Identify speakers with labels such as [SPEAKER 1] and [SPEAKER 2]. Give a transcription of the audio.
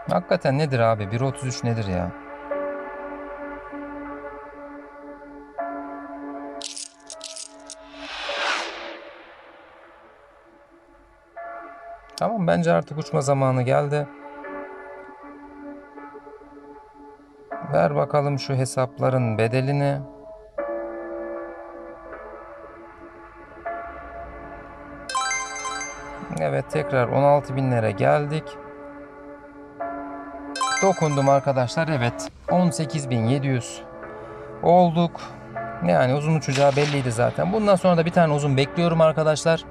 [SPEAKER 1] Hakikaten nedir abi? 1.33 nedir ya? Tamam, bence artık uçma zamanı geldi. Ver bakalım şu hesapların bedelini. Evet, tekrar 16 binlere geldik. Dokundum arkadaşlar. Evet, 18.700 olduk. Yani uzun uçacağı belliydi zaten. Bundan sonra da bir tane uzun bekliyorum arkadaşlar.